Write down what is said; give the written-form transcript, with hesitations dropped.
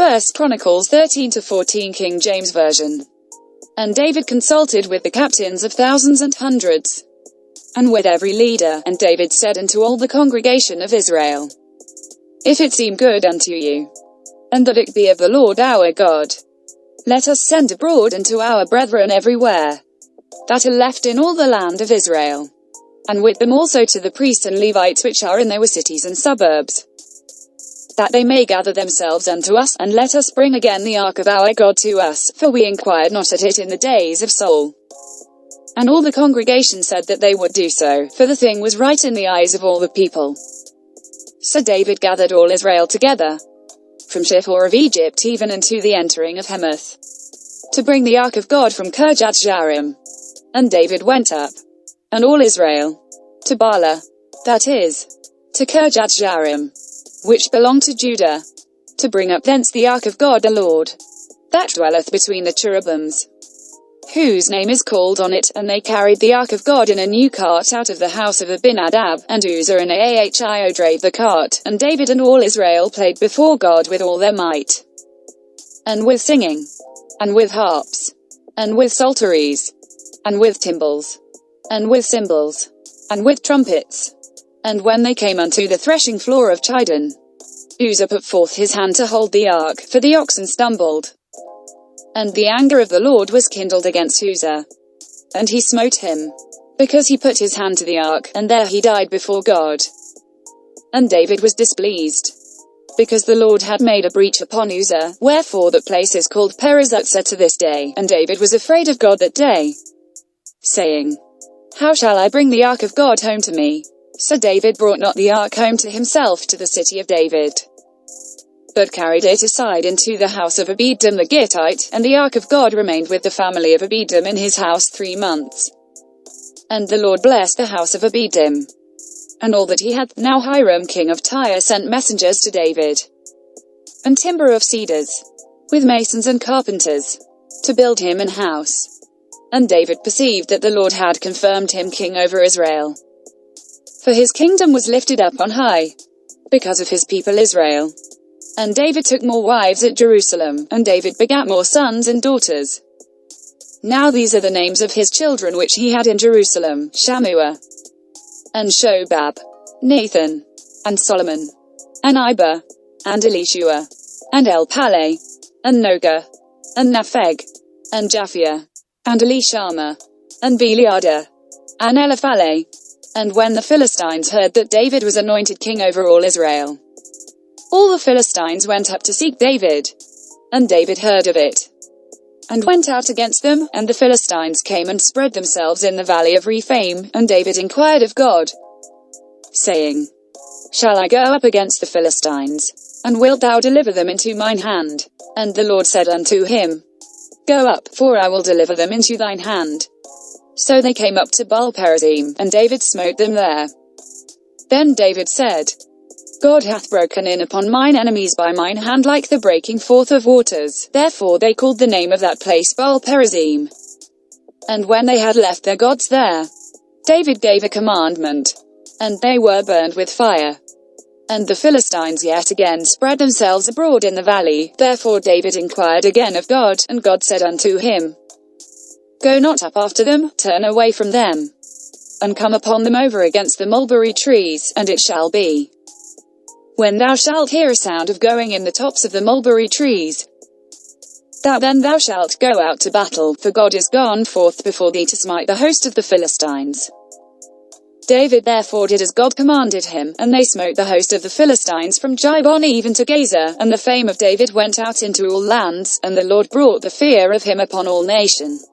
1 Chronicles 13-14 King James Version. And David consulted with the captains of thousands and hundreds, and with every leader, and David said unto all the congregation of Israel, If it seem good unto you, and that it be of the Lord our God, let us send abroad unto our brethren everywhere, that are left in all the land of Israel, and with them also to the priests and Levites which are in their cities and suburbs, that they may gather themselves unto us, and let us bring again the ark of our God to us, for we inquired not at it in the days of Saul. And all the congregation said that they would do so, for the thing was right in the eyes of all the people. So David gathered all Israel together, from Shiphr of Egypt even unto the entering of Hamath, to bring the ark of God from Kirjath-jearim. And David went up, and all Israel, to Baalah, that is, to Kirjath-jearim, which belonged to Judah, to bring up thence the ark of God the Lord, that dwelleth between the cherubims, whose name is called on it. And they carried the ark of God in a new cart out of the house of Abinadab, and Uzzah and Ahio drave the cart, and David and all Israel played before God with all their might, and with singing, and with harps, and with psalteries, and with timbrels, and with cymbals, and with trumpets. And when they came unto the threshing floor of Chidon, Uzzah put forth his hand to hold the ark, for the oxen stumbled. And the anger of the Lord was kindled against Uzzah, and he smote him, because he put his hand to the ark, and there he died before God. And David was displeased, because the Lord had made a breach upon Uzzah, wherefore that place is called Perizatza to this day. And David was afraid of God that day, saying, How shall I bring the ark of God home to me? So David brought not the ark home to himself to the city of David, but carried it aside into the house of Obededom the Gittite, and the ark of God remained with the family of Obededom in his house 3 months. And the Lord blessed the house of Obededom, and all that he had. Now Hiram king of Tyre sent messengers to David, and timber of cedars, with masons and carpenters, to build him an house. And David perceived that the Lord had confirmed him king over Israel, for his kingdom was lifted up on high, because of his people Israel. And David took more wives at Jerusalem, and David begat more sons and daughters. Now these are the names of his children which he had in Jerusalem: Shammua, and Shobab, Nathan, and Solomon, and Iber, and Elishua, and Elpaleh, and Noga, and Napheg, and Japhia, and Elishama, and Beliada, and Eliphaleh. And when the Philistines heard that David was anointed king over all Israel, all the Philistines went up to seek David. And David heard of it, and went out against them. And the Philistines came and spread themselves in the valley of Rephaim. And David inquired of God, saying, Shall I go up against the Philistines, and wilt thou deliver them into mine hand? And the Lord said unto him, Go up, for I will deliver them into thine hand. So they came up to Baal-perazim, and David smote them there. Then David said, God hath broken in upon mine enemies by mine hand like the breaking forth of waters. Therefore they called the name of that place Baal-perazim. And when they had left their gods there, David gave a commandment, and they were burned with fire. And the Philistines yet again spread themselves abroad in the valley. Therefore David inquired again of God, and God said unto him, Go not up after them, turn away from them, and come upon them over against the mulberry trees. And it shall be, when thou shalt hear a sound of going in the tops of the mulberry trees, that then thou shalt go out to battle, for God is gone forth before thee to smite the host of the Philistines. David therefore did as God commanded him, and they smote the host of the Philistines from Gibon even to Gaza. And the fame of David went out into all lands, and the Lord brought the fear of him upon all nations.